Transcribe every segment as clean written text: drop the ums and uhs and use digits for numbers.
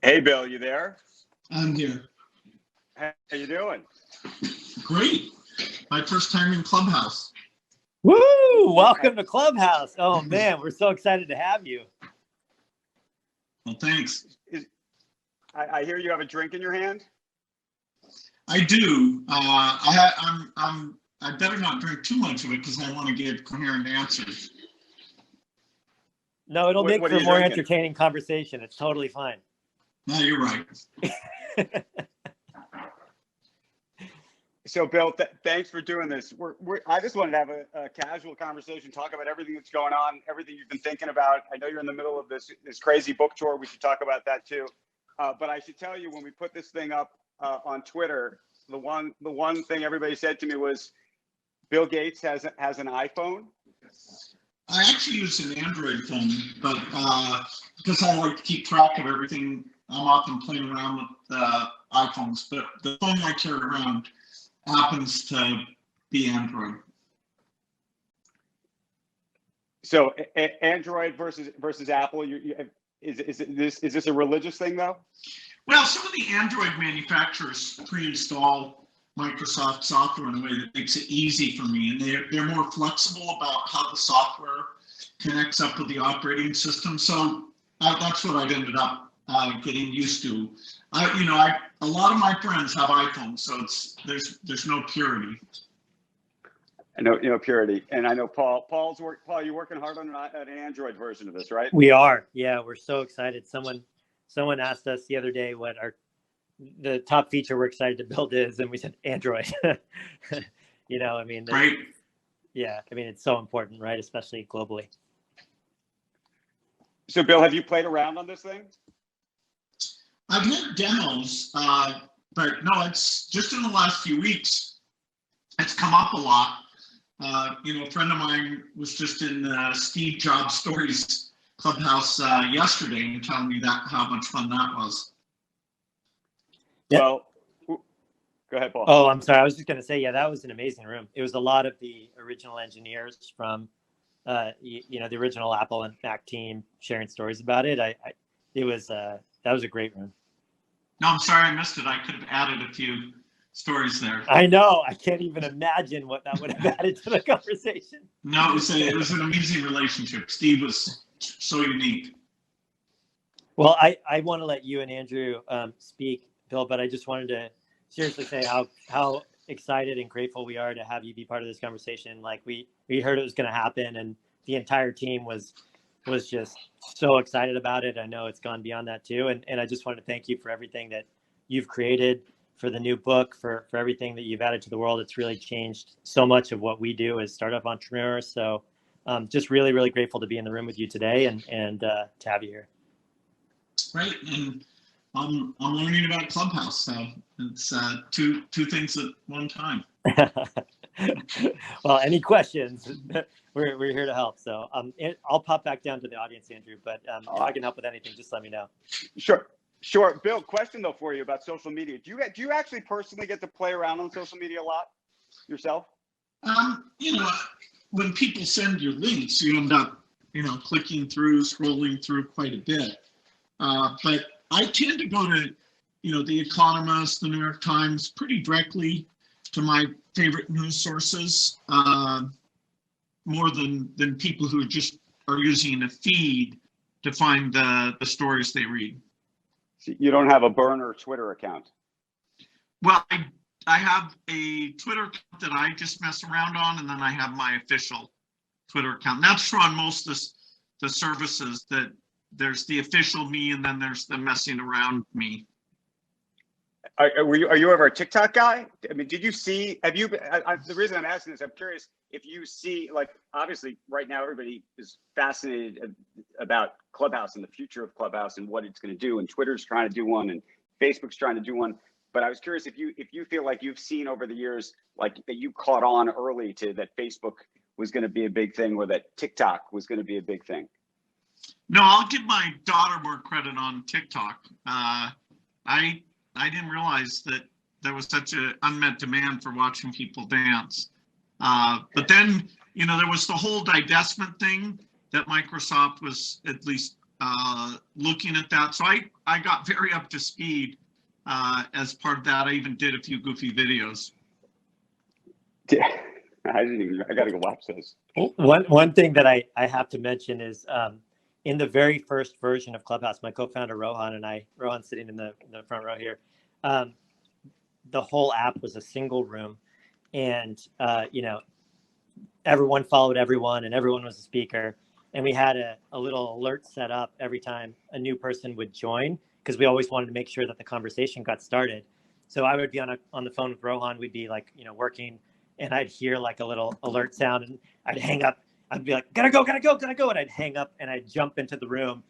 Hey, Bill, you there? I'm here. How you doing? Great. My first time in Clubhouse. Woo! Welcome to Clubhouse. Oh, man, we're so excited to have you. Well, thanks. I hear you have a drink in your hand. I do. I better not drink too much of it because I want to give coherent answers. No, it'll make What for are you more drinking? entertaining conversation. It's totally fine. No, you're right. So, Bill, thanks for doing this. I just wanted to have a casual conversation, talk about everything that's going on, everything you've been thinking about. I know you're in the middle of this crazy book tour. We should talk about that too. But I should tell you, when we put this thing up on Twitter, the one thing everybody said to me was, Bill Gates has an iPhone. I actually use an Android phone, but because I like to keep track of everything, I'm often playing around with iPhones. But the phone I carry around happens to be Android. So Android versus Apple. Is this a religious thing though? Well, some of the Android manufacturers pre-install Microsoft software in a way that makes it easy for me, and they're more flexible about how the software connects up with the operating system. So that's what I've ended up getting used to. A lot of my friends have iPhones, so there's no purity. I know purity, and I know Paul, you're working hard on an Android version of this, right? We are. Yeah, we're so excited. Someone asked us the other day what the top feature we're excited to build is, and we said Android. Right? Yeah, it's so important, right? Especially globally. So, Bill, have you played around on this thing? I've had demos, but no, it's just in the last few weeks, it's come up a lot. A friend of mine was just in Steve Jobs Stories Clubhouse yesterday and telling me how much fun that was. Yep. Well, go ahead, Paul. Oh, I'm sorry. I was just going to say, yeah, that was an amazing room. It was a lot of the original engineers from, the original Apple and Mac team sharing stories about it. That was a great room. No, I'm sorry I missed it. I could have added a few stories there. I know. I can't even imagine what that would have added to the conversation. No, it was an amazing relationship. Steve was so unique. Well, I want to let you and Andrew speak, Bill, but I just wanted to seriously say how excited and grateful we are to have you be part of this conversation. Like we heard it was going to happen, and the entire team was just so excited about it. I know it's gone beyond that too. And I just want to thank you for everything that you've created, for the new book, for everything that you've added to the world. It's really changed so much of what we do as startup entrepreneurs. So just really, really grateful to be in the room with you today and to have you here. Right. And I'm learning about Clubhouse. So it's two things at one time. Well, any questions? We're here to help. So I'll pop back down to the audience, Andrew, but if I can help with anything, just let me know. Sure. Bill, question though for you about social media. Do you actually personally get to play around on social media a lot yourself? When people send you links, you end up, clicking through, scrolling through quite a bit. But I tend to go to, The Economist, the New York Times, pretty directly to my favorite news sources, more than people who just are using a feed to find the stories they read. So you don't have a burner Twitter account? Well, I have a Twitter account that I just mess around on, and then I have my official Twitter account. And that's true on most of the services, that there's the official me, and then there's the messing around me. Are you ever a TikTok guy? I mean, the reason I'm asking this, I'm curious if you see, like, obviously right now everybody is fascinated about Clubhouse and the future of Clubhouse and what it's going to do, and Twitter's trying to do one and Facebook's trying to do one. But I was curious if you feel like you've seen over the years, like, that you caught on early to that Facebook was going to be a big thing, or that TikTok was going to be a big thing. No, I'll give my daughter more credit on TikTok. I didn't realize that there was such an unmet demand for watching people dance. But then, there was the whole divestment thing that Microsoft was at least looking at that. So I got very up to speed as part of that. I even did a few goofy videos. Yeah, I got to go watch those. One thing that I have to mention is in the very first version of Clubhouse, my co-founder Rohan and I, Rohan's sitting in the front row here, the whole app was a single room, and everyone followed everyone, and everyone was a speaker. And we had a little alert set up every time a new person would join, because we always wanted to make sure that the conversation got started. So I would be on the phone with Rohan. We'd be like, working, and I'd hear like a little alert sound, and I'd hang up. I'd be like, gotta go. And I'd hang up and I'd jump into the room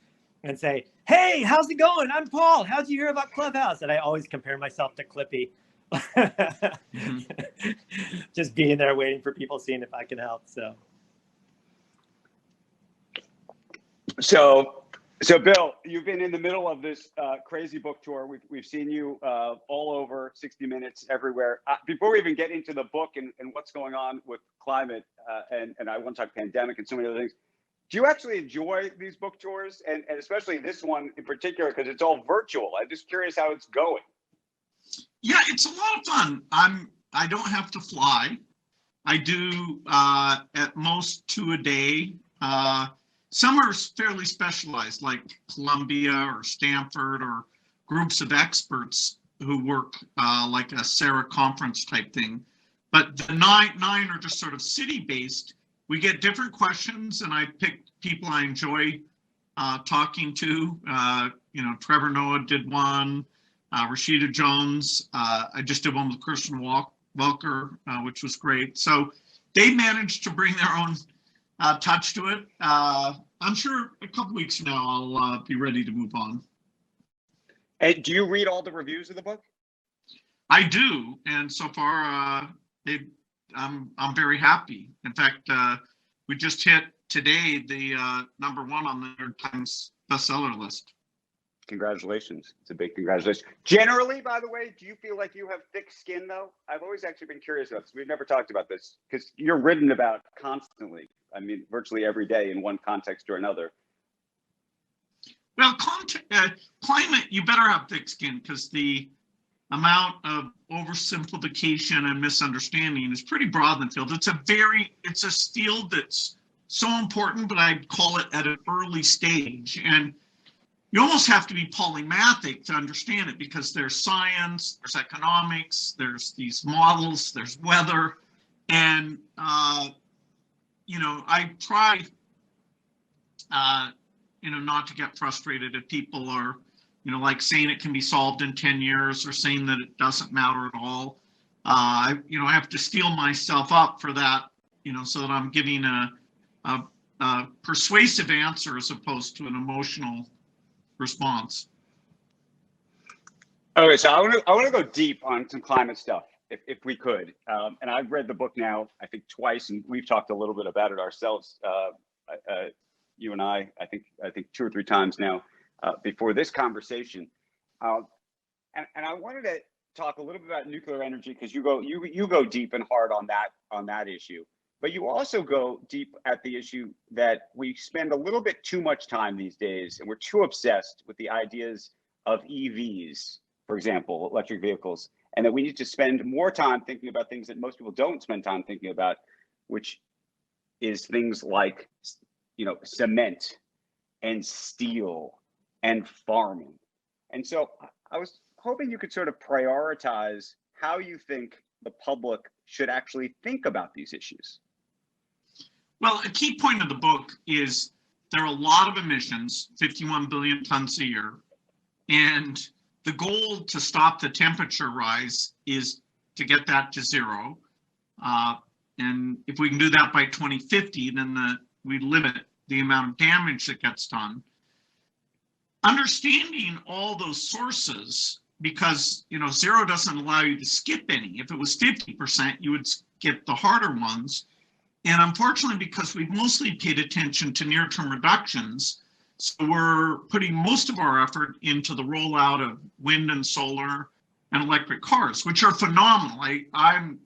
and say, hey, how's it going? I'm Paul. How'd you hear about Clubhouse? And I always compare myself to Clippy. Just being there waiting for people, seeing if I can help. So Bill, you've been in the middle of this crazy book tour. We've seen you all over 60 Minutes, everywhere. Before we even get into the book and what's going on with climate, and I want to talk pandemic and so many other things, do you actually enjoy these book tours, and especially this one in particular, because it's all virtual? I'm just curious how it's going. Yeah, it's a lot of fun. I don't have to fly. I do at most 2 a day. Some are fairly specialized, like Columbia or Stanford, or groups of experts who work like a Sarah conference type thing. But the nine are just sort of city-based. We get different questions, and I pick people I enjoy talking to. Trevor Noah did one, Rashida Jones. I just did one with Christian Welker, which was great. So they managed to bring their own touch to it. I'm sure a couple weeks from now I'll be ready to move on. And do you read all the reviews of the book? I do, and so far I'm very happy. In fact, we just hit today the #1 on the New York Times bestseller list. Congratulations. It's a big congratulations. Generally, by the way, do you feel like you have thick skin, though? I've always actually been curious about this. We've never talked about this, because you're written about constantly. I mean, virtually every day in one context or another. Well, climate, you better have thick skin, because the amount of oversimplification and misunderstanding is pretty broad in the field. It's a field that's so important, but I'd call it at an early stage. And you almost have to be polymathic to understand it, because there's science, there's economics, there's these models, there's weather. And, I try, not to get frustrated if people are, like saying it can be solved in 10 years or saying that it doesn't matter at all. I have to steel myself up for that, so that I'm giving a persuasive answer as opposed to an emotional response. Okay, so I want to go deep on some climate stuff, if we could. And I've read the book now, I think twice, and we've talked a little bit about it ourselves. You and I think 2 or 3 times now before this conversation. And I wanted to talk a little bit about nuclear energy, because you go deep and hard on that issue. But you also go deep at the issue that we spend a little bit too much time these days, and we're too obsessed with the ideas of EVs, for example, electric vehicles, and that we need to spend more time thinking about things that most people don't spend time thinking about, which is things like, cement and steel and farming. And so I was hoping you could sort of prioritize how you think the public should actually think about these issues. Well, a key point of the book is there are a lot of emissions, 51 billion tons a year, and the goal to stop the temperature rise is to get that to 0. And if we can do that by 2050, then we limit the amount of damage that gets done. Understanding all those sources, because 0 doesn't allow you to skip any. If it was 50%, you would skip the harder ones. And unfortunately, because we've mostly paid attention to near-term reductions, so we're putting most of our effort into the rollout of wind and solar and electric cars, which are phenomenal. I'm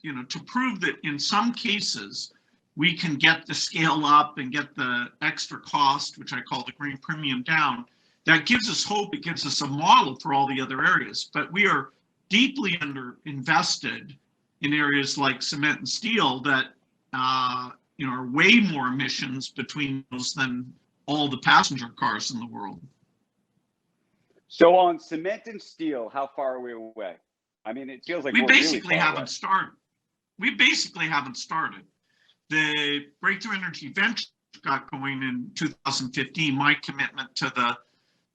to prove that in some cases, we can get the scale up and get the extra cost, which I call the green premium, down. That gives us hope. It gives us a model for all the other areas. But we are deeply under invested in areas like cement and steel that are way more emissions between those than all the passenger cars in the world. So on cement and steel, how far are we away? I mean, it feels like we we're basically really far haven't away. started. We basically haven't started. The Breakthrough Energy Venture got going in 2015. My commitment to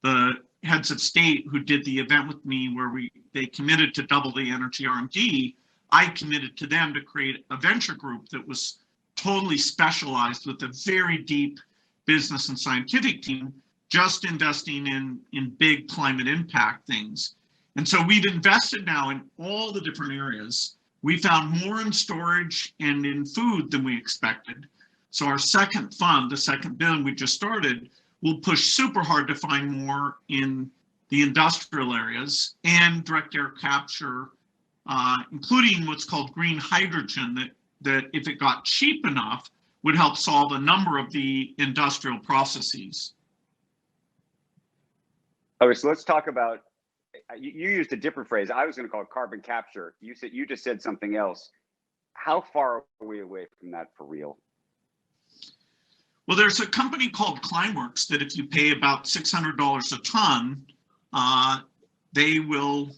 the heads of state who did the event with me, where they committed to double the energy R&D. I committed to them to create a venture group that was totally specialized with a very deep business and scientific team, just investing in big climate impact things. And so we've invested now in all the different areas. We found more in storage and in food than we expected. So our second fund, the second billion we just started, will push super hard to find more in the industrial areas and direct air capture, including what's called green hydrogen, that if it got cheap enough, would help solve a number of the industrial processes. Okay, so let's talk about, you used a different phrase. I was going to call it carbon capture. You just said something else. How far are we away from that for real? Well, there's a company called Climeworks that if you pay about $600 a ton, they will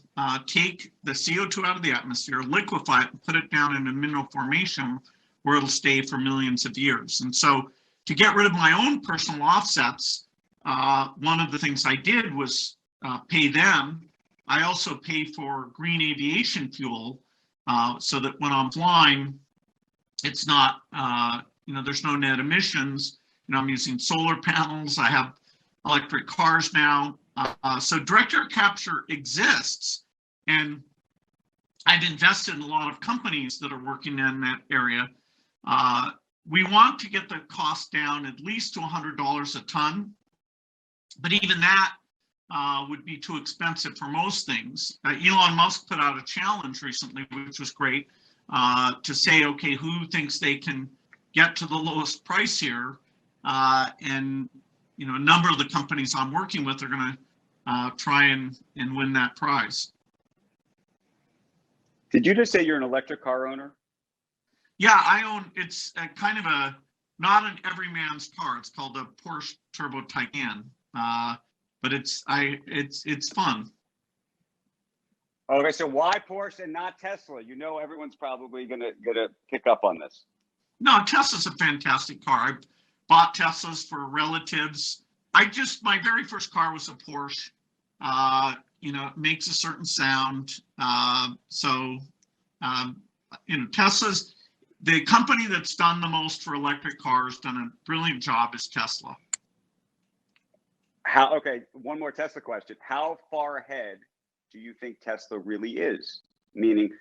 take the CO2 out of the atmosphere, liquefy it, and put it down in a mineral formation where it'll stay for millions of years. And so to get rid of my own personal offsets, one of the things I did was pay them. I also pay for green aviation fuel so that when I'm flying, it's not, there's no net emissions. I'm using solar panels. I have electric cars now. So direct air capture exists. And I've invested in a lot of companies that are working in that area. We want to get the cost down at least to $100 a ton. But even that would be too expensive for most things. Elon Musk put out a challenge recently, which was great, to say, okay, who thinks they can get to the lowest price here? And a number of the companies I'm working with are going to try and win that prize. Did you just say you're an electric car owner? Yeah, I own. It's kind of not an everyman's car. It's called a Porsche Turbo Taycan. But it's fun. Okay, so why Porsche and not Tesla? Everyone's probably gonna pick up on this. No, Tesla's a fantastic car. I bought Teslas for relatives. My very first car was a Porsche. It makes a certain sound. Tesla's the company that's done the most for electric cars, done a brilliant job, is Tesla. Okay, one more Tesla question. How far ahead do you think Tesla really is? Meaning,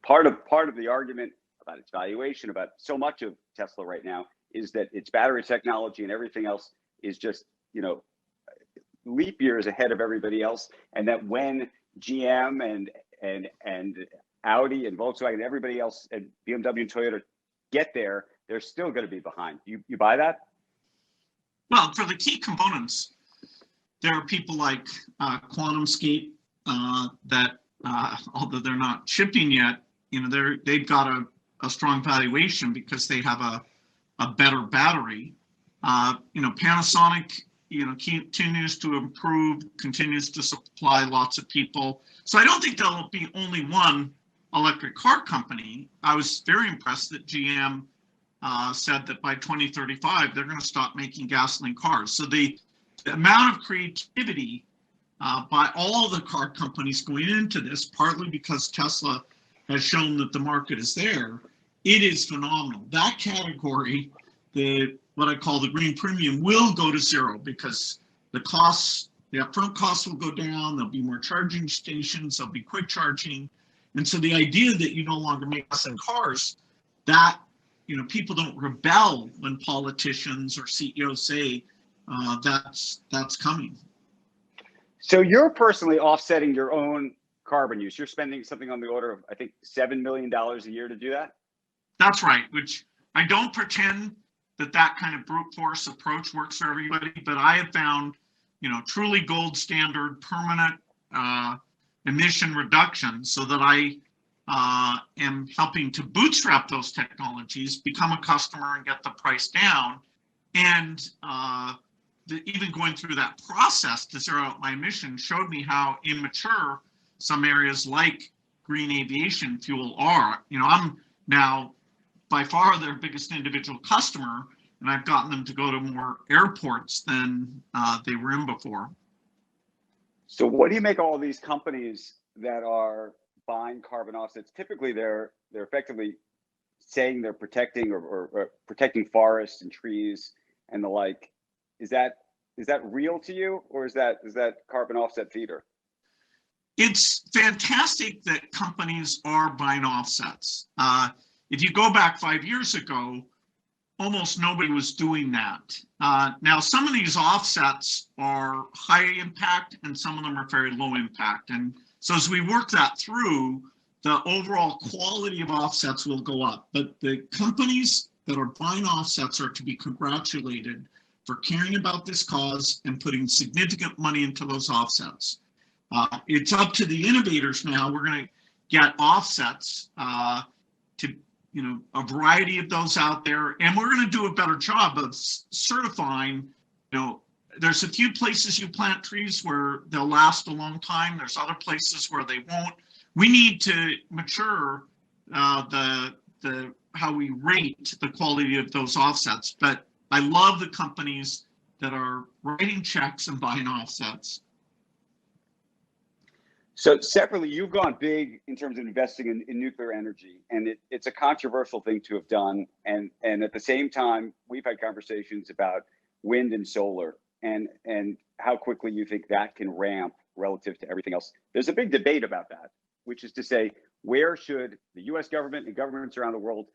part of the argument about its valuation, about so much of Tesla right now, is that its battery technology and everything else is just, leap years ahead of everybody else, and that when GM and Audi and Volkswagen and everybody else and BMW and Toyota get there, they're still going to be behind. You buy that? Well, for the key components, there are people like QuantumScape that, although they're not shipping yet, they've got a strong valuation because they have a better battery. Panasonic, continues to improve, continues to supply lots of people. So I don't think there'll be only one electric car company. I was very impressed that GM said that by 2035 they're going to stop making gasoline cars. So the amount of creativity by all the car companies going into this, partly because Tesla has shown that the market is there, it is phenomenal. That category, what I call the green premium, will go to zero because the upfront costs will go down. There'll be more charging stations. There'll be quick charging. And so the idea that you no longer make gasoline cars, that, people don't rebel when politicians or CEOs say that's coming. So you're personally offsetting your own carbon use. You're spending something on the order of, I think, $7 million a year to do that? That's right, which I don't pretend that kind of brute force approach works for everybody, but I have found, truly gold standard permanent emission reduction so that I am helping to bootstrap those technologies, become a customer and get the price down. And even going through that process to zero out my emissions showed me how immature some areas like green aviation fuel are. I'm now by far their biggest individual customer, and I've gotten them to go to more airports than they were in before. So what do you make of all these companies that are buying carbon offsets? Typically, they're effectively saying they're protecting or protecting forests and trees and the like. Is that real to you, or is that carbon offset theater? It's fantastic that companies are buying offsets. If you go back 5 years ago, almost nobody was doing that. Now, some of these offsets are high impact and some of them are very low impact. And so as we work that through, the overall quality of offsets will go up. But the companies that are buying offsets are to be congratulated for caring about this cause and putting significant money into those offsets. It's up to the innovators now. We're going to get offsets to, a variety of those out there, and we're going to do a better job of certifying. There's a few places you plant trees where they'll last a long time. There's other places where they won't. We need to mature how we rate the quality of those offsets. But I love the companies that are writing checks and buying offsets. So separately, you've gone big in terms of investing in nuclear energy, and it's a controversial thing to have done. And at the same time, we've had conversations about wind and solar and how quickly you think that can ramp relative to everything else. There's a big debate about that, which is to say, where should the US government and governments around the world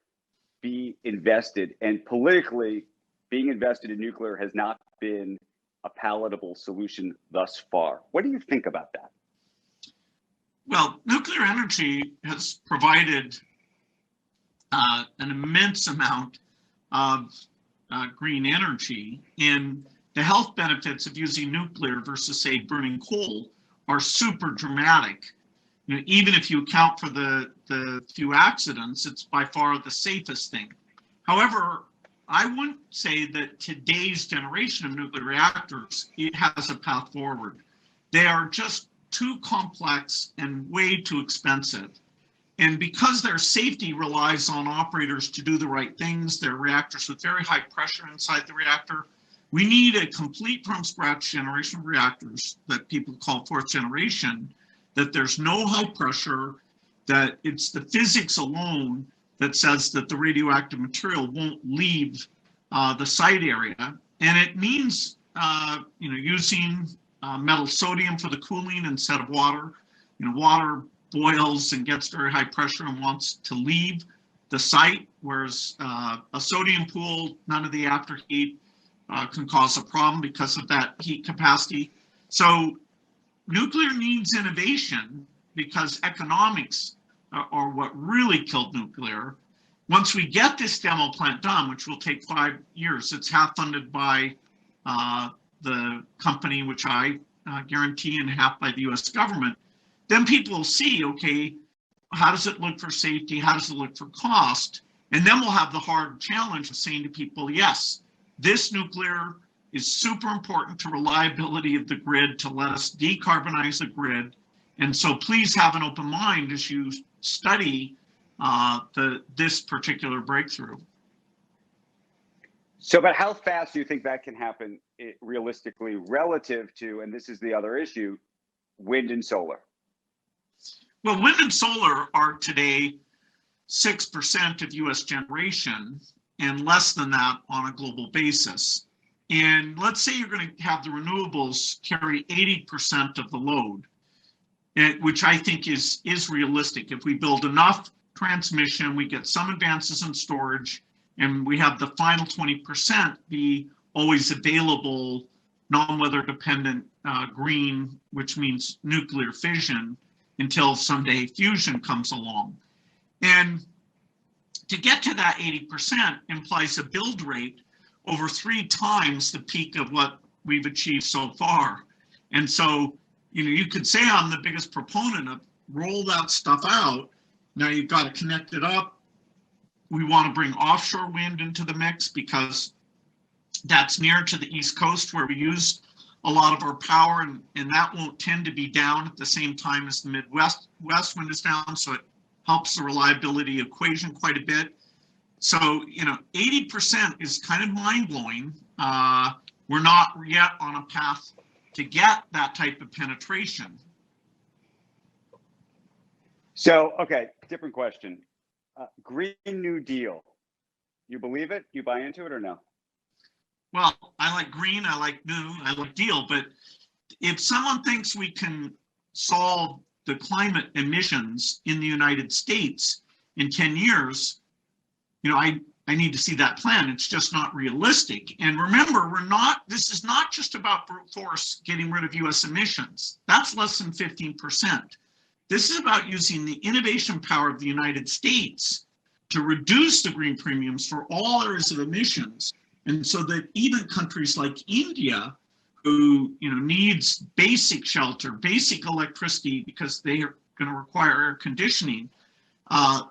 be invested? And politically, being invested in nuclear has not been a palatable solution thus far. What do you think about that? Well, nuclear energy has provided an immense amount of green energy, and the health benefits of using nuclear versus, say, burning coal are super dramatic. Even if you account for the few accidents, it's by far the safest thing. However, I wouldn't say that today's generation of nuclear reactors, it has a path forward. They are just too complex and way too expensive. And because their safety relies on operators to do the right things, they're reactors with very high pressure inside the reactor, we need a complete from scratch generation of reactors that people call fourth generation, that there's no high pressure, that it's the physics alone that says that the radioactive material won't leave the site area. And it means using metal sodium for the cooling instead of water. Water boils and gets very high pressure and wants to leave the site, whereas a sodium pool, none of the after heat can cause a problem because of that heat capacity. So nuclear needs innovation because economics are what really killed nuclear. Once we get this demo plant done, which will take 5 years, it's half funded by the company, which I guarantee, and half by the US government, then people will see, okay, how does it look for safety? How does it look for cost? And then we'll have the hard challenge of saying to people, yes, this nuclear is super important to reliability of the grid to let us decarbonize the grid. And so please have an open mind as you study this particular breakthrough. So, but how fast do you think that can happen realistically relative to, and this is the other issue, wind and solar? Well, wind and solar are today 6% of US generation and less than that on a global basis. And let's say you're going to have the renewables carry 80% of the load, which I think is realistic. If we build enough transmission, we get some advances in storage, and we have the final 20% be always available, non-weather dependent green, which means nuclear fission, until someday fusion comes along. And to get to that 80% implies a build rate over 3 times the peak of what we've achieved so far. And so, you could say I'm the biggest proponent of roll that stuff out. Now you've got to connect it up. We want to bring offshore wind into the mix because that's near to the East Coast where we use a lot of our power, and that won't tend to be down at the same time as the Midwest wind is down, so it helps the reliability equation quite a bit. So, 80% is kind of mind-blowing. We're not yet on a path to get that type of penetration. So, okay, different question. Green New Deal. You believe it? You buy into it or no? Well, I like green, I like new, I like deal, but if someone thinks we can solve the climate emissions in the United States in 10 years, I need to see that plan. It's just not realistic. And remember, this is not just about brute force getting rid of US emissions. That's less than 15%. This is about using the innovation power of the United States to reduce the green premiums for all areas of emissions. And so that even countries like India, who needs basic shelter, basic electricity because they are going to require air conditioning,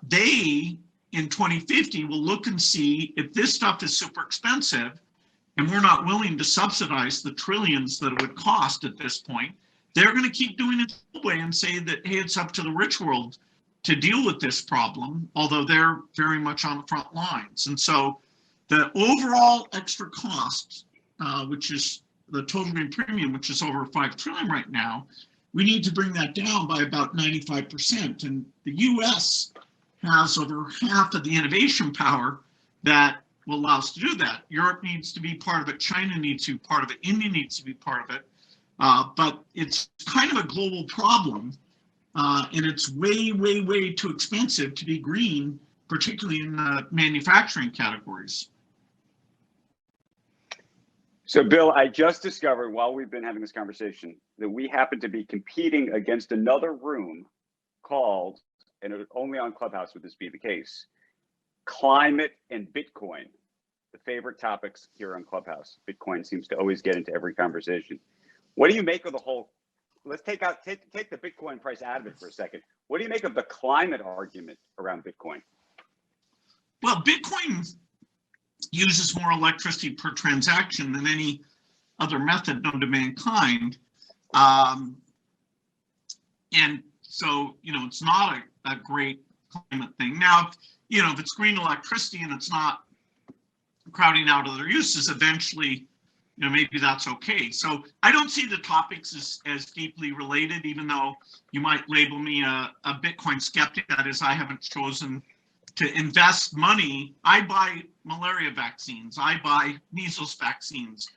they in 2050 will look and see if this stuff is super expensive and we're not willing to subsidize the trillions that it would cost at this point. They're going to keep doing it that way and say that, hey, it's up to the rich world to deal with this problem, although they're very much on the front lines. And so the overall extra cost, which is the total green premium, which is over 5 trillion right now, we need to bring that down by about 95%. And the US has over half of the innovation power that will allow us to do that. Europe needs to be part of it. China needs to be part of it. India needs to be part of it. But it's kind of a global problem. And it's way, way, way too expensive to be green, particularly in manufacturing categories. So, Bill, I just discovered while we've been having this conversation that we happen to be competing against another room called, and only on Clubhouse would this be the case, climate and Bitcoin, the favorite topics here on Clubhouse. Bitcoin seems to always get into every conversation. What do you make of the whole, let's take the Bitcoin price out of it for a second. What do you make of the climate argument around Bitcoin? Well, Bitcoin uses more electricity per transaction than any other method known to mankind. And so, it's not a great climate thing. Now, if it's green electricity and it's not crowding out other uses, eventually, maybe that's okay. So I don't see the topics as deeply related, even though you might label me a Bitcoin skeptic. That is, I haven't chosen to invest money. I buy malaria vaccines. I buy measles vaccines.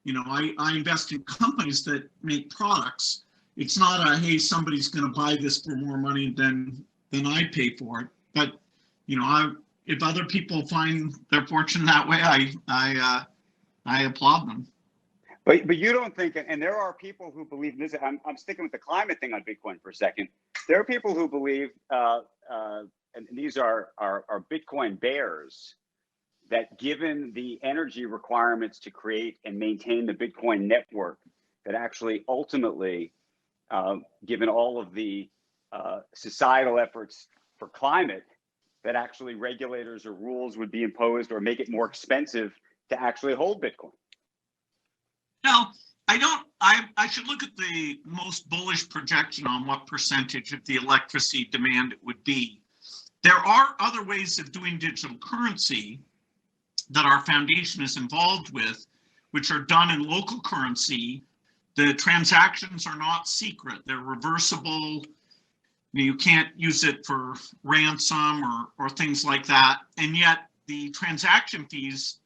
I invest in companies that make products. It's not hey, somebody's going to buy this for more money than I pay for it. But, if other people find their fortune that way, I applaud them. But you don't think, and there are people who believe this. I'm sticking with the climate thing on Bitcoin for a second. There are people who believe, and these are Bitcoin bears, that given the energy requirements to create and maintain the Bitcoin network, that actually ultimately, given all of the societal efforts for climate, that actually regulators or rules would be imposed or make it more expensive to actually hold Bitcoin. No, I should look at the most bullish projection on what percentage of the electricity demand it would be. There are other ways of doing digital currency that our foundation is involved with, which are done in local currency. The transactions are not secret. They're reversible. You can't use it for ransom or things like that. And yet the transaction fees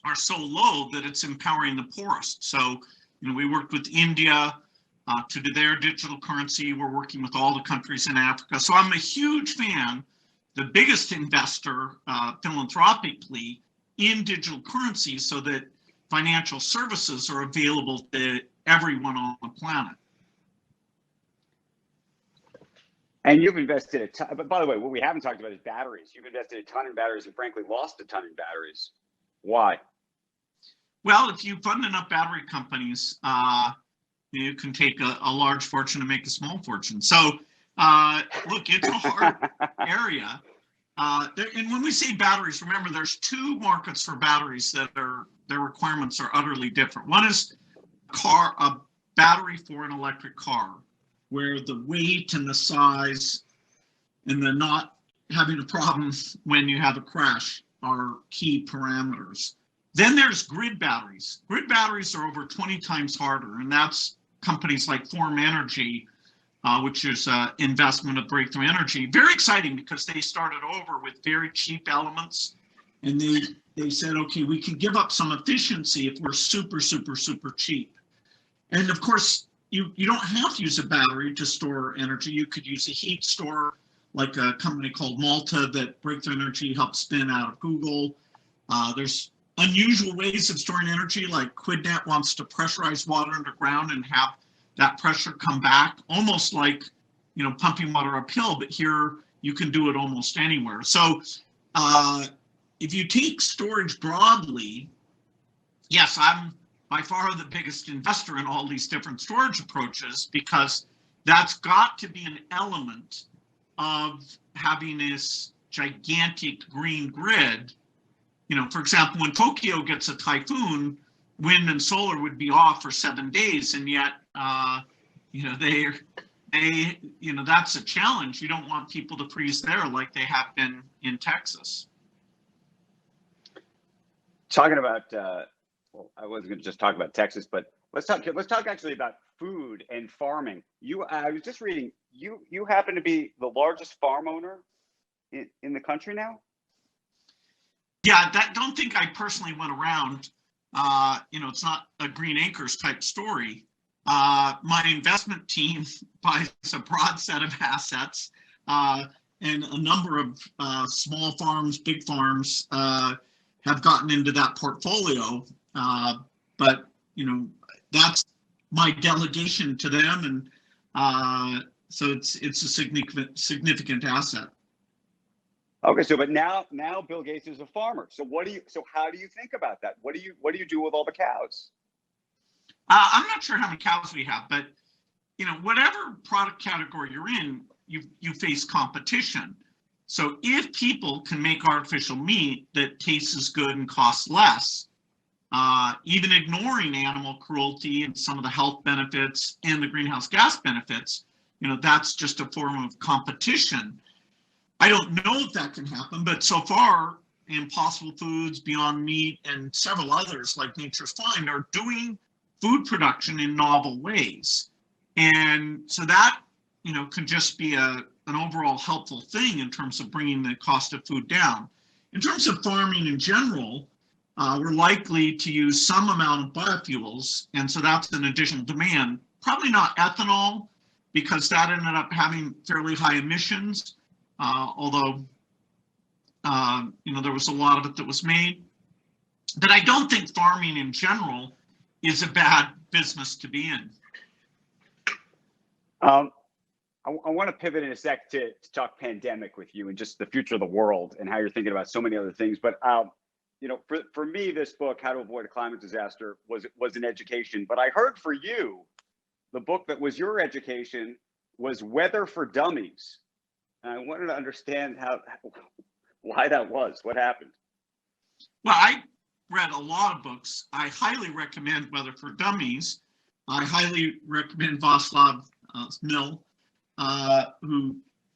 are so low that it's empowering the poorest. So, we worked with India to do their digital currency. We're working with all the countries in Africa. So I'm a huge fan, the biggest investor philanthropically in digital currency so that financial services are available to everyone on the planet. And you've invested a ton, but by the way, what we haven't talked about is batteries. You've invested a ton in batteries and frankly lost a ton in batteries. Why? Well, if you fund enough battery companies, you can take a large fortune and make a small fortune. So look, it's a hard area. And when we say batteries, remember there's two markets for batteries that their requirements are utterly different. One is a battery for an electric car, where the weight and the size and the not having a problem when you have a crash are key parameters. Then there's grid batteries. Grid batteries are over 20 times harder, and that's companies like Form Energy, which is an investment of Breakthrough Energy. Very exciting because they started over with very cheap elements, and they said, okay, we can give up some efficiency if we're super, super, super cheap. And of course, you don't have to use a battery to store energy. You could use a heat store, like a company called Malta that Breakthrough Energy helped spin out of Google. There's unusual ways of storing energy, like QuidNet wants to pressurize water underground and have that pressure come back, almost like, pumping water uphill, but here you can do it almost anywhere. So if you take storage broadly, yes, I'm by far the biggest investor in all these different storage approaches, because that's got to be an element of having this gigantic green grid. For example, when Tokyo gets a typhoon, wind and solar would be off for 7 days, and yet, that's a challenge. You don't want people to freeze there like they have been in Texas. Talking about, well, I wasn't going to just talk about Texas, but let's talk actually about food and farming. I was just reading, you happen to be the largest farm owner in the country now? Yeah, don't think I personally went around. It's not a Green Acres type story. My investment team buys a broad set of assets, and a number of small farms, big farms have gotten into that portfolio. But that's my delegation to them, and so it's a significant asset. Okay, so but now Bill Gates is a farmer. So how do you think about that? What do you do with all the cows? I'm not sure how many cows we have, but whatever product category you're in, you face competition. So if people can make artificial meat that tastes as good and costs less, even ignoring animal cruelty and some of the health benefits and the greenhouse gas benefits, that's just a form of competition. I don't know if that can happen, but so far, Impossible Foods, Beyond Meat, and several others like Nature's Fine are doing food production in novel ways. And so that, can just be an overall helpful thing in terms of bringing the cost of food down. In terms of farming in general, we're likely to use some amount of biofuels, and so that's an additional demand. Probably not ethanol, because that ended up having fairly high emissions. Although, there was a lot of it that was made. But I don't think farming in general is a bad business to be in. I want to pivot in a sec to talk pandemic with you and just the future of the world and how you're thinking about so many other things. But, for me, this book, How to Avoid a Climate Disaster, was an education. But I heard for you, the book that was your education was Weather for Dummies. I wanted to understand why that was. What happened? Well, I read a lot of books. I highly recommend Weather for Dummies. I highly recommend Václav Mill,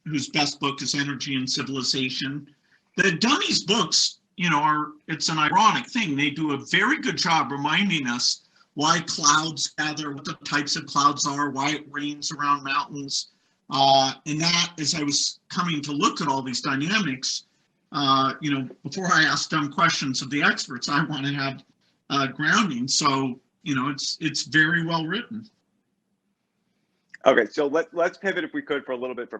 whose best book is Energy and Civilization. The Dummies books, it's an ironic thing. They do a very good job reminding us why clouds gather, what the types of clouds are, why it rains around mountains. And that, as I was coming to look at all these dynamics, before I ask dumb questions of the experts, I want to have grounding. So, it's very well written. Okay, so let's pivot, if we could, for a little bit for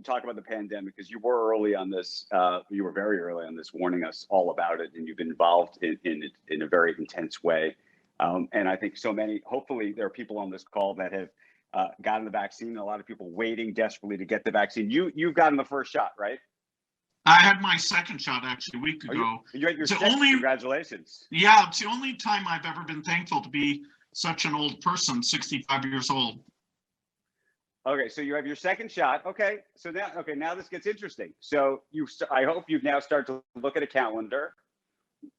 talk about the pandemic, because you were early on this. You were very early on this, warning us all about it, and you've been involved in it in a very intense way. And I think hopefully there are people on this call that have gotten the vaccine. A lot of people waiting desperately to get the vaccine. You've gotten the first shot, right? I had my second shot actually a week ago. You're at your It's the sixth. only- Congratulations. Yeah, it's the only time I've ever been thankful to be such an old person, 65 years old. Okay, so you have your second shot. Okay, so now this gets interesting. So I hope you've now started to look at a calendar.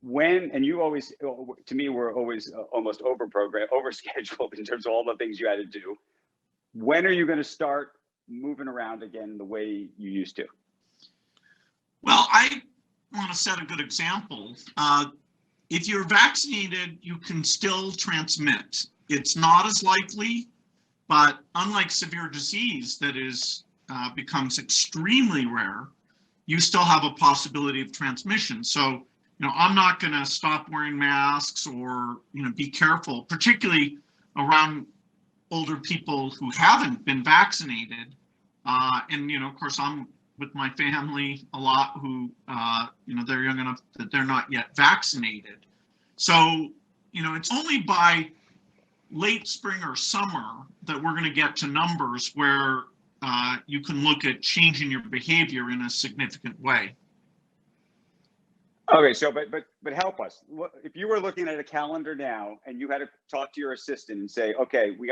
When, and you always, to me, were always almost overscheduled in terms of all the things you had to do. When are you going to start moving around again the way you used to? Well, I want to set a good example. If you're vaccinated, you can still transmit. It's not as likely, but unlike severe disease that becomes extremely rare, you still have a possibility of transmission. So, I'm not going to stop wearing masks or, be careful, particularly around older people who haven't been vaccinated. And, of course, I'm with my family a lot who, they're young enough that they're not yet vaccinated. So, it's only by late spring or summer that we're going to get to numbers where you can look at changing your behavior in a significant way. Okay, so but help us. If you were looking at a calendar now and you had to talk to your assistant and say, okay, we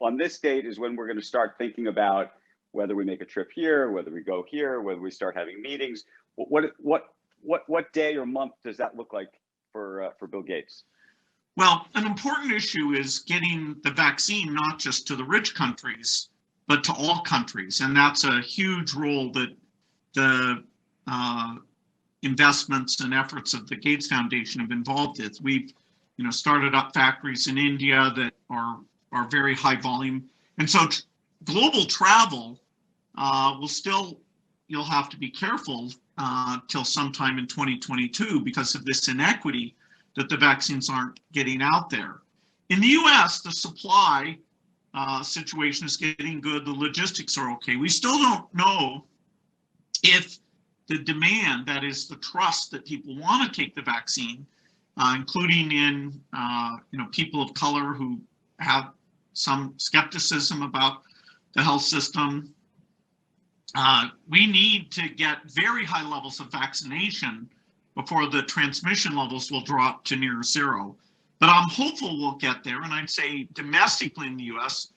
on this date is when we're going to start thinking about whether we make a trip here, whether we go here, whether we start having meetings. What day or month does that look like for Bill Gates? Well, an important issue is getting the vaccine not just to the rich countries, but to all countries, and that's a huge role that the investments and efforts of the Gates Foundation have involved with. We've, started up factories in India that are very high volume, and so global travel will still, you'll have to be careful till sometime in 2022 because of this inequity that the vaccines aren't getting out there. In the US, the supply situation is getting good. The logistics are okay. We still don't know if the demand, that is the trust that people want to take the vaccine, including in people of color who have some skepticism about the health system. We need to get very high levels of vaccination before the transmission levels will drop to near zero. But I'm hopeful we'll get there. And I'd say domestically in the US,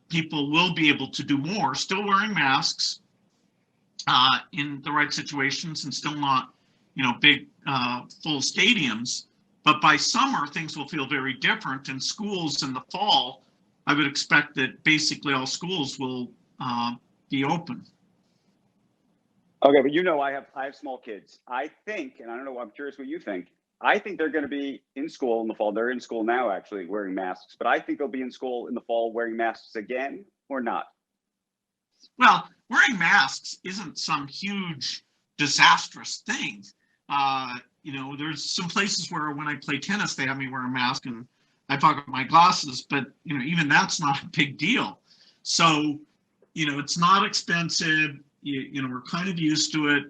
people will be able to do more, still wearing masks in the right situations and still not, big full stadiums. But by summer, things will feel very different. And schools in the fall, I would expect that basically all schools will be open. Okay, but I have small kids. I think, and I don't know, I'm curious what you think. I think they're going to be in school in the fall. They're in school now, actually, wearing masks. But I think they'll be in school in the fall wearing masks again, or not. Well, wearing masks isn't some huge disastrous thing. There's some places where when I play tennis, they have me wear a mask and I pocket my glasses, but even that's not a big deal. So, it's not expensive. We're kind of used to it.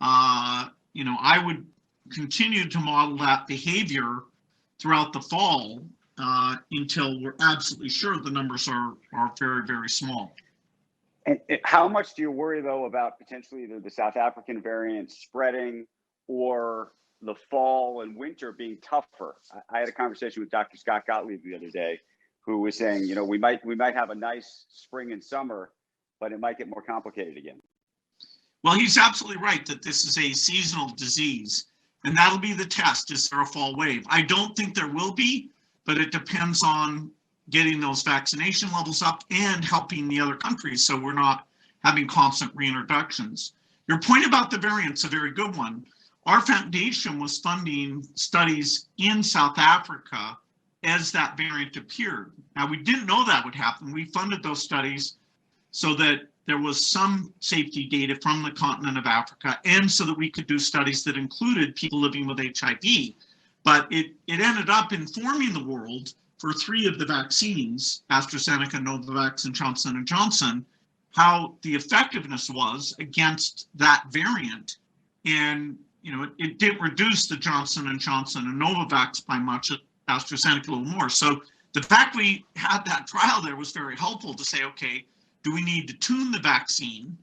I would continue to model that behavior throughout the fall until we're absolutely sure the numbers are very, very small. And how much do you worry, though, about potentially either the South African variant spreading or the fall and winter being tougher? I had a conversation with Dr. Scott Gottlieb the other day, who was saying, we might have a nice spring and summer, but it might get more complicated again. Well, he's absolutely right that this is a seasonal disease, and that'll be the test. Is there a fall wave? I don't think there will be, but it depends on getting those vaccination levels up and helping the other countries so we're not having constant reintroductions. Your point about the variant's a very good one. Our foundation was funding studies in South Africa as that variant appeared. Now, we didn't know that would happen. We funded those studies so that there was some safety data from the continent of Africa and so that we could do studies that included people living with HIV. But it ended up informing the world for 3 of the vaccines, AstraZeneca, Novavax, and Johnson & Johnson, how the effectiveness was against that variant. And, it didn't reduce the Johnson & Johnson and Novavax by much, AstraZeneca a little more. So The fact we had that trial there was very helpful to say, okay, do we need to tune the vaccine,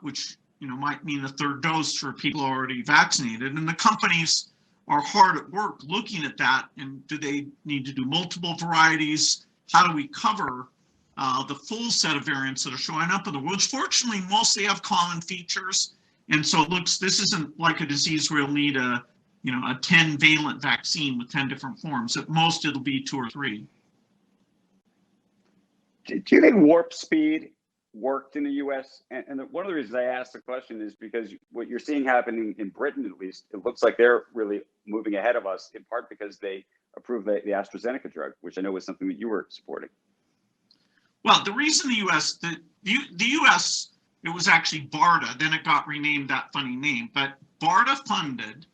which might mean a third dose for people already vaccinated, and the companies are hard at work looking at that, and do they need to do multiple varieties? How do we cover the full set of variants that are showing up in the world? Fortunately, mostly have common features, and so this isn't like a disease where you'll need a 10 valent vaccine with 10 different forms. At most, it'll be 2 or 3. Do you think warp speed worked in the U.S.? And one of the reasons I asked the question is because what you're seeing happening in Britain, at least, it looks like they're really moving ahead of us, in part because they approved the AstraZeneca drug, which I know was something that you were supporting. Well, the reason the U.S., it was actually BARDA, then it got renamed that funny name, but BARDA funded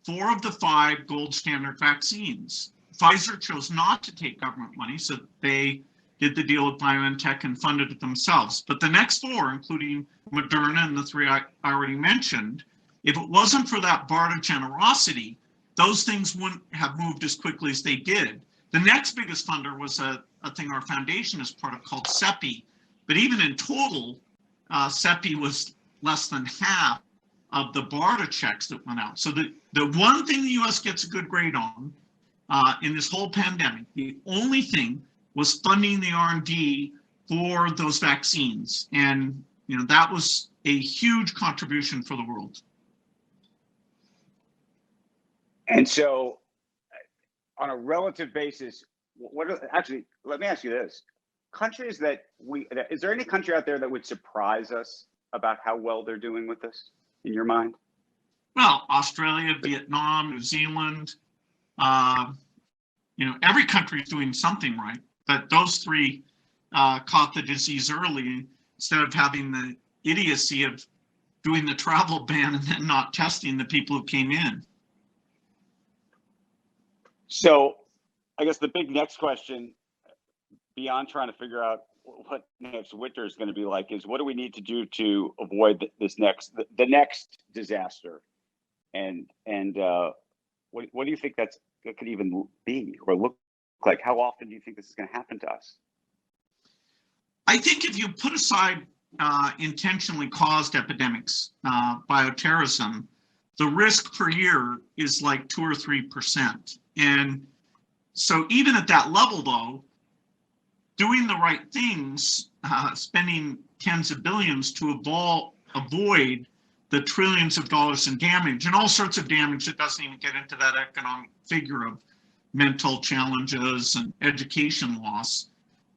4 of the 5 gold standard vaccines. Pfizer chose not to take government money, so they did the deal with BioNTech and funded it themselves. But the next 4, including Moderna and the 3 I already mentioned, if it wasn't for that BARDA generosity, those things wouldn't have moved as quickly as they did. The next biggest funder was a thing our foundation is part of called CEPI. But even in total, CEPI was less than half of the BARDA checks that went out. So the one thing the US gets a good grade on in this whole pandemic, the only thing was funding the R&D for those vaccines. And that was a huge contribution for the world. And so on a relative basis, actually, let me ask you this. Countries is there any country out there that would surprise us about how well they're doing with this, in your mind? Well, Australia, Vietnam, New Zealand, every country is doing something right. But those 3 caught the disease early instead of having the idiocy of doing the travel ban and then not testing the people who came in. So I guess the big next question, beyond trying to figure out what next winter is going to be like, is what do we need to do to avoid the next disaster? And what do you think that could even be or look like? How often do you think this is going to happen to us? I think if you put aside intentionally caused epidemics, bioterrorism, the risk per year is like 2 or 3%. And so even at that level, though, doing the right things, spending tens of billions to avoid the trillions of dollars in damage and all sorts of damage that doesn't even get into that economic figure of mental challenges and education loss,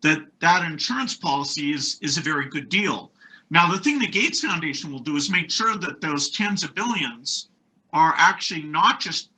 that insurance policy is a very good deal. Now, the thing the Gates Foundation will do is make sure that those tens of billions are actually not just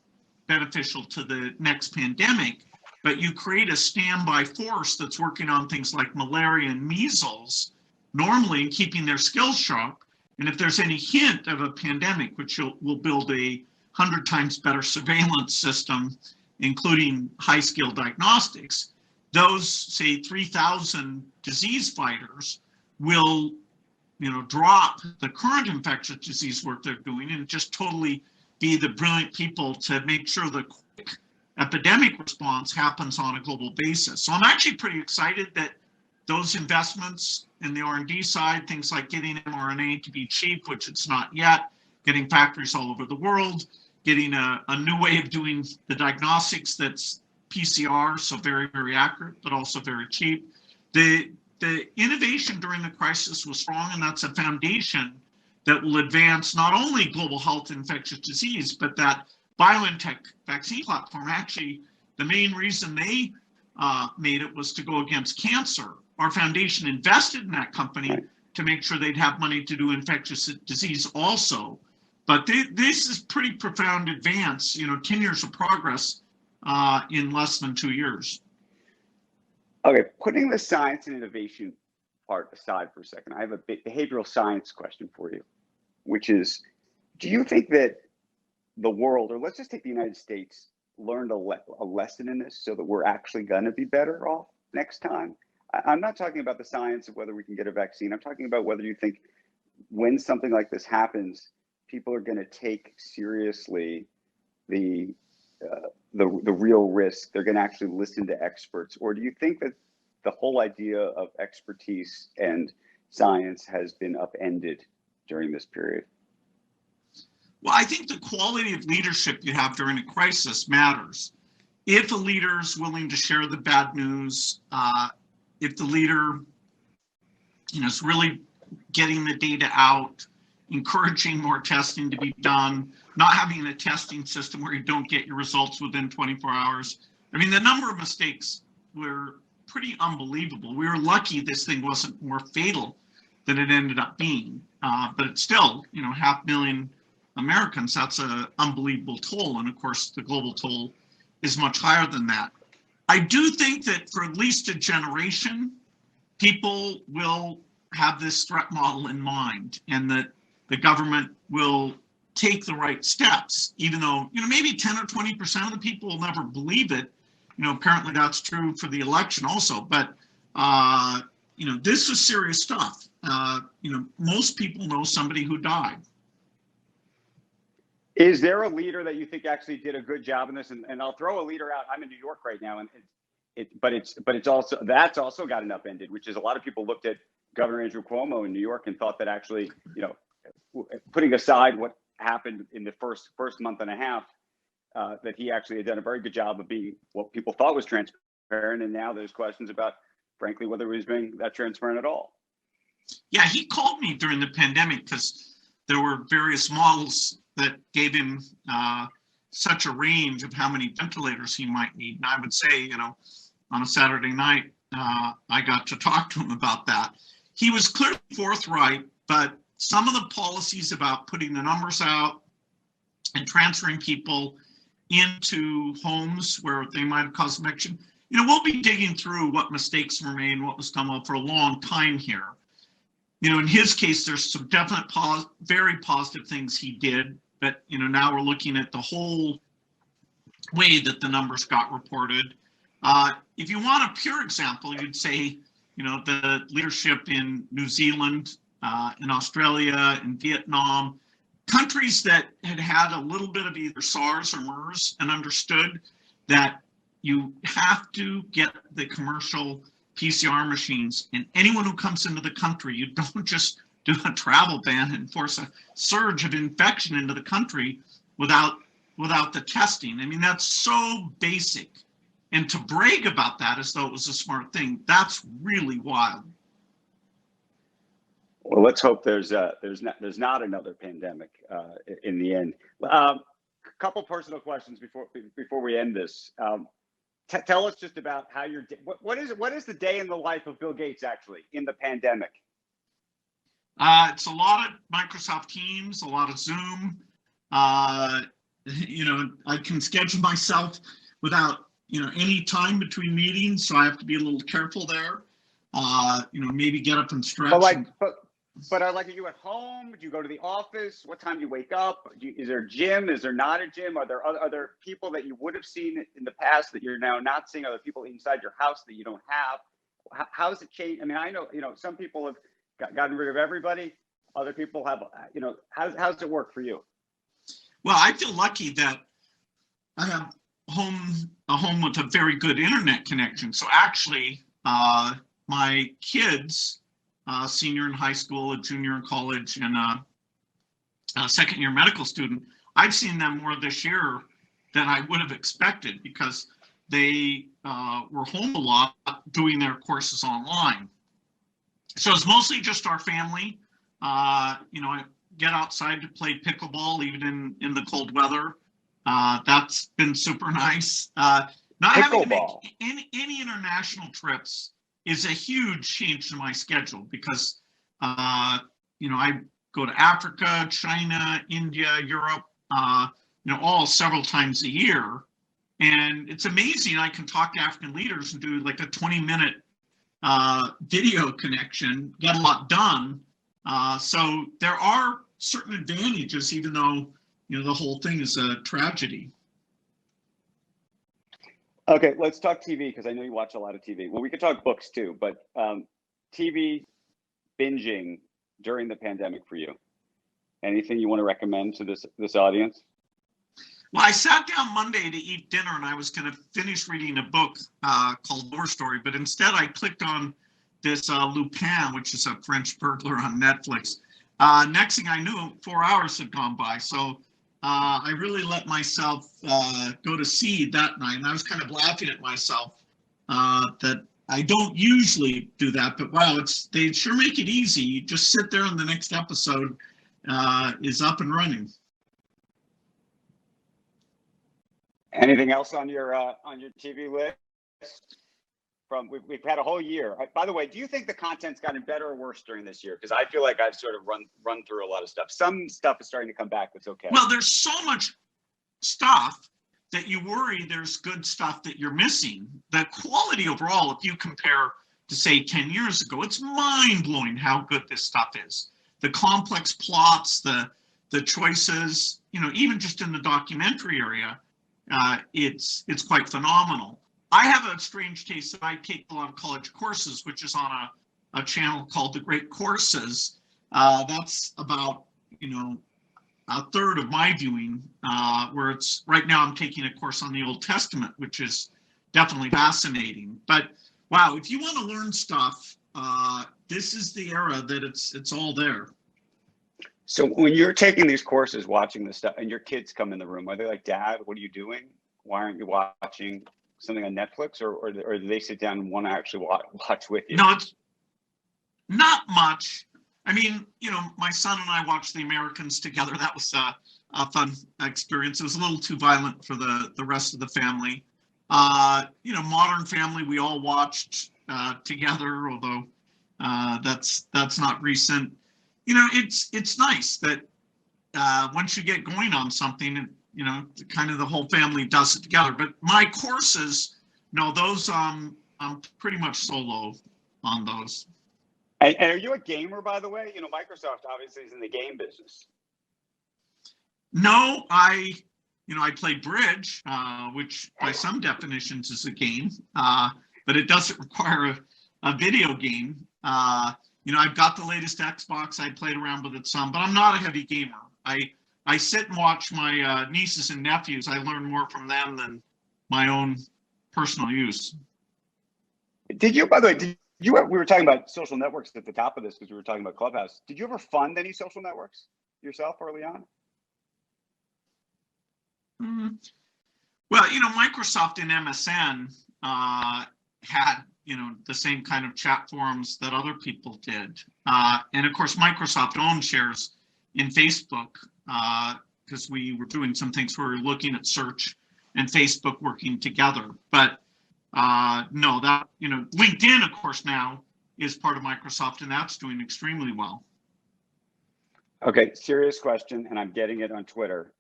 beneficial to the next pandemic, but you create a standby force that's working on things like malaria and measles normally and keeping their skills sharp. And if there's any hint of a pandemic, which we'll build a 100 times better surveillance system, including high-scale diagnostics, those, say, 3,000 disease fighters will, drop the current infectious disease work they're doing and just totally be the brilliant people to make sure the quick epidemic response happens on a global basis. So I'm actually pretty excited that those investments in the R&D side, things like getting mRNA to be cheap, which it's not yet, getting factories all over the world, getting a new way of doing the diagnostics that's PCR, so very, very accurate, but also very cheap. The innovation during the crisis was strong, and that's a foundation that will advance not only global health and infectious disease, but that BioNTech vaccine platform. Actually, the main reason they made it was to go against cancer. Our foundation invested in that company to make sure they'd have money to do infectious disease also. But this is pretty profound advance, 10 years of progress in less than 2 years. Okay, putting the science and innovation part aside for a second, I have a behavioral science question for you, which is, do you think that the world, or let's just take the United States, learned a lesson in this so that we're actually going to be better off next time? I'm not talking about the science of whether we can get a vaccine. I'm talking about whether you think when something like this happens, people are going to take seriously the the real risk? They're going to actually listen to experts, or do you think that the whole idea of expertise and science has been upended during this period? Well, I think the quality of leadership you have during a crisis matters. If a leader is willing to share the bad news, if the leader, is really getting the data out, encouraging more testing to be done, not having a testing system where you don't get your results within 24 hours. I mean, the number of mistakes were pretty unbelievable. We were lucky this thing wasn't more fatal than it ended up being, but it's still, 500,000 Americans. That's an unbelievable toll, and of course, the global toll is much higher than that. I do think that for at least a generation, people will have this threat model in mind, and that the government will take the right steps, even though, maybe 10 or 20% of the people will never believe it. Apparently that's true for the election also, but, this is serious stuff. Most people know somebody who died. Is there a leader that you think actually did a good job in this? And I'll throw a leader out. I'm in New York right now, and it's also, that's also gotten upended, which is a lot of people looked at Governor Andrew Cuomo in New York and thought that actually, putting aside what happened in the first month and a half, that he actually had done a very good job of being what people thought was transparent. And now there's questions about, frankly, whether he was being that transparent at all. Yeah, he called me during the pandemic because there were various models that gave him such a range of how many ventilators he might need. And I would say, on a Saturday night, I got to talk to him about that. He was clearly forthright, but some of the policies about putting the numbers out and transferring people into homes where they might have caused infection, we'll be digging through what mistakes were made and what was done well for a long time here. In his case, there's some definite very positive things he did, but now we're looking at the whole way that the numbers got reported. If you want a pure example, you'd say, the leadership in New Zealand, in Australia, in Vietnam, countries that had a little bit of either SARS or MERS and understood that you have to get the commercial PCR machines, and anyone who comes into the country, you don't just do a travel ban and force a surge of infection into the country without the testing. I mean, that's so basic. And to brag about that as though it was a smart thing, that's really wild. Well, let's hope there's not another pandemic in the end. A couple personal questions before we end this. Tell us just about how your what is the day in the life of Bill Gates actually in the pandemic? It's a lot of Microsoft Teams, a lot of Zoom. I can schedule myself without any time between meetings, so I have to be a little careful there. Maybe get up and stretch. But are you at home? Do you go to the office? What time do you wake up? Is there a gym? Is there not a gym? Are there people that you would have seen in the past that you're now not seeing? Are there people inside your house that you don't have? How has it changed? I mean, I know, some people have gotten rid of everybody. Other people have, how's it work for you? Well, I feel lucky that I have a home with a very good internet connection. So actually, my kids, senior in high school, a junior in college, and a second year medical student, I've seen them more this year than I would have expected because they were home a lot doing their courses online. So it's mostly just our family. I get outside to play pickleball even in the cold weather. That's been super nice. Not having to make any international trips is a huge change to my schedule because, I go to Africa, China, India, Europe, all several times a year. And it's amazing. I can talk to African leaders and do like a 20-minute video connection, get a lot done. So there are certain advantages, even though, the whole thing is a tragedy. Okay, let's talk TV because I know you watch a lot of TV. Well, we could talk books too, but TV binging during the pandemic for you. Anything you want to recommend to this audience? Well, I sat down Monday to eat dinner, and I was going to finish reading a book called War Story, but instead I clicked on this Lupin, which is a French burglar on Netflix. Next thing I knew, 4 hours had gone by. So I really let myself go to seed that night, and I was kind of laughing at myself that I don't usually do that, but wow, they sure make it easy. You just sit there, and the next episode is up and running. Anything else on your TV list? We've had a whole year. By the way, do you think the content's gotten better or worse during this year? Because I feel like I've sort of run through a lot of stuff. Some stuff is starting to come back. That's okay. Well, there's so much stuff that you worry there's good stuff that you're missing. The quality overall, if you compare to say 10 years ago, it's mind-blowing how good this stuff is. The complex plots, the choices, even just in the documentary area, it's quite phenomenal. I have a strange taste that I take a lot of college courses, which is on a channel called The Great Courses. That's about, a third of my viewing, where it's right now I'm taking a course on the Old Testament, which is definitely fascinating. But wow, if you want to learn stuff, this is the era that it's all there. So when you're taking these courses, watching this stuff, and your kids come in the room, are they like, Dad, what are you doing? Why aren't you watching something on Netflix, or do they sit down and want to actually watch with you? No, it's not much. I mean, my son and I watched The Americans together. That was a fun experience. It was a little too violent for the rest of the family. Modern Family, we all watched together, although that's not recent. It's nice that once you get going on something, kind of the whole family does it together. But my courses, no, those I'm pretty much solo on those. And are you a gamer, by the way? Microsoft obviously is in the game business. No, I play bridge, which by some definitions is a game, but it doesn't require a video game. I've got the latest Xbox. I played around with it some, but I'm not a heavy gamer. I sit and watch my nieces and nephews. I learn more from them than my own personal use. By the way, we were talking about social networks at the top of this because we were talking about Clubhouse. Did you ever fund any social networks yourself early on? Well, Microsoft and MSN had, the same kind of chat forums that other people did. And of course, Microsoft owned shares in Facebook because we were doing some things where we were looking at search and Facebook working together. But no, that, LinkedIn, of course, now is part of Microsoft, and that's doing extremely well. Okay, serious question, and I'm getting it on Twitter.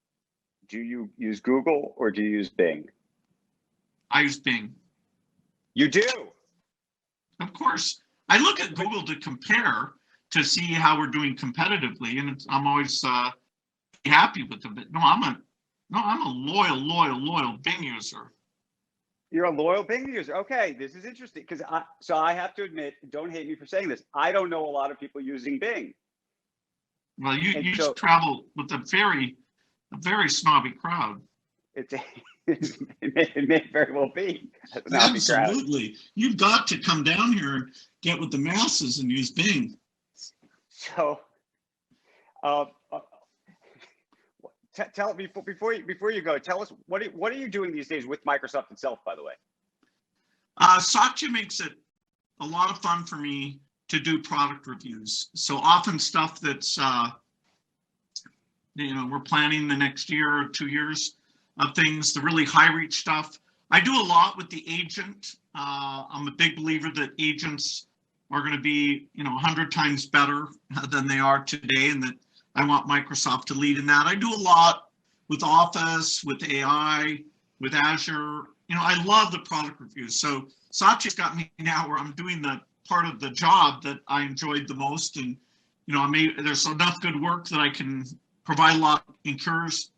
Do you use Google or do you use Bing? I use Bing. You do? Of course. I look at Google to compare to see how we're doing competitively, and I'm always happy with them. But no, I'm a loyal Bing user. You're a loyal Bing user. Okay, this is interesting because I have to admit, don't hate me for saying this, I don't know a lot of people using Bing. Well, you travel with a very snobby crowd. It may very well be. Absolutely. You've got to come down here and get with the masses and use Bing. So, tell before you go, tell us what are you doing these days with Microsoft itself, by the way? Satya makes it a lot of fun for me to do product reviews. So often stuff that's we're planning the next year or 2 years of things, the really high reach stuff. I do a lot with the agent. I'm a big believer that agents are going to be 100 times better than they are today, and that I want Microsoft to lead in that. I do a lot with Office, with AI, with Azure. I love the product reviews. So Satya's got me now where I'm doing the part of the job that I enjoyed the most, and there's enough good work that I can provide a lot of encouragement,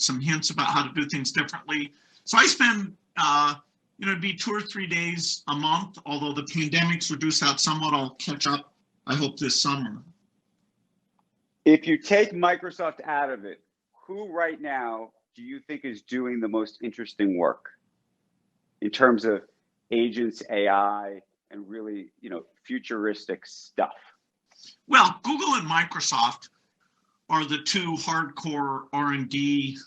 some hints about how to do things differently. So I spend, it'd be 2 or 3 days a month, although the pandemic's reduced that somewhat. I'll catch up, I hope, this summer. If you take Microsoft out of it, who right now do you think is doing the most interesting work in terms of agents, AI, and really, futuristic stuff? Well, Google and Microsoft are the two hardcore R&D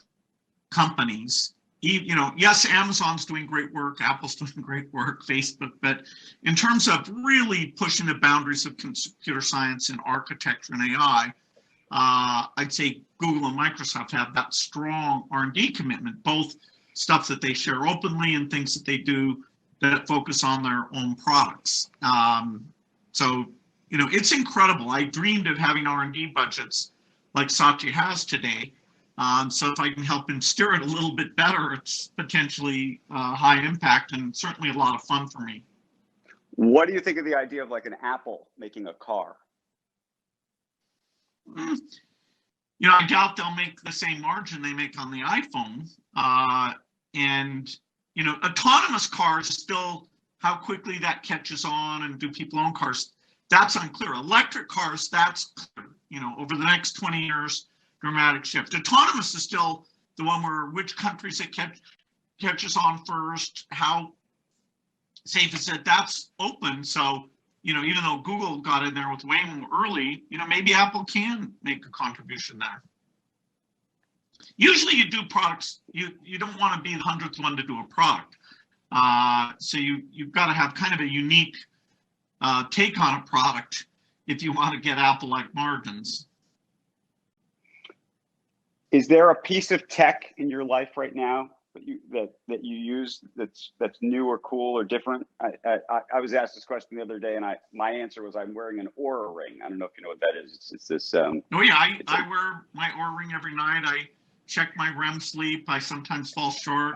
companies. Yes, Amazon's doing great work, Apple's doing great work, Facebook, but in terms of really pushing the boundaries of computer science and architecture and AI, I'd say Google and Microsoft have that strong R&D commitment, both stuff that they share openly and things that they do that focus on their own products. So, it's incredible. I dreamed of having R&D budgets like Satya has today. So if I can help him steer it a little bit better, it's potentially high impact and certainly a lot of fun for me. What do you think of the idea of like an Apple making a car? I doubt they'll make the same margin they make on the iPhone. And autonomous cars still, how quickly that catches on, and do people own cars? That's unclear. Electric cars, that's clear. Over the next 20 years, dramatic shift. Autonomous is still the one where which countries it catches on first, how safe is it? That's open. So, even though Google got in there with Waymo early, maybe Apple can make a contribution there. Usually you do products, you don't want to be the 100th one to do a product. So you've got to have kind of a unique take on a product if you want to get Apple-like margins. Is there a piece of tech in your life right now that you use that's new or cool or different? I was asked this question the other day, and my answer was I'm wearing an Oura ring. I don't know if you know what that is. It's this. Oh yeah, I wear my Oura ring every night. I check my REM sleep. I sometimes fall short.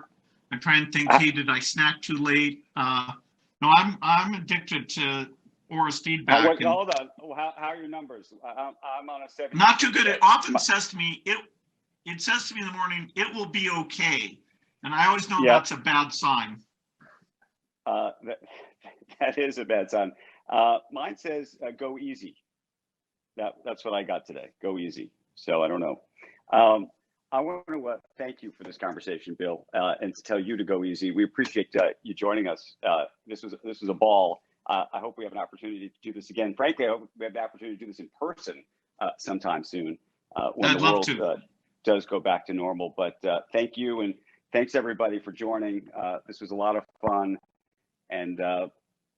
I try and think, hey, did I snack too late? No, I'm addicted to Aura's feedback. Hold on. How are your numbers? I'm on a 7. Not too good. It often says to me, it says to me in the morning, it will be okay. And I always know that's a bad sign. That is a bad sign. Mine says go easy. That's what I got today. Go easy. So I don't know. I want to thank you for this conversation, Bill, and to tell you to go easy. We appreciate you joining us. This was a ball. I hope we have an opportunity to do this again. Frankly, I hope we have the opportunity to do this in person sometime soon when the world does go back to normal. But thank you, and thanks everybody for joining. This was a lot of fun, and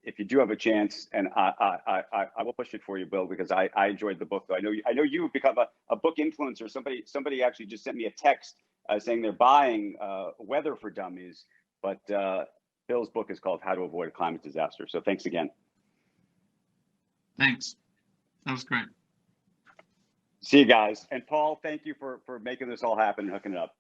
if you do have a chance, and I will push it for you, Bill, because I enjoyed the book. I know you have become a book influencer. Somebody actually just sent me a text saying they're buying Weather for Dummies, but Bill's book is called How to Avoid a Climate Disaster. So thanks again. Thanks. That was great. See you guys. And Paul, thank you for making this all happen and hooking it up.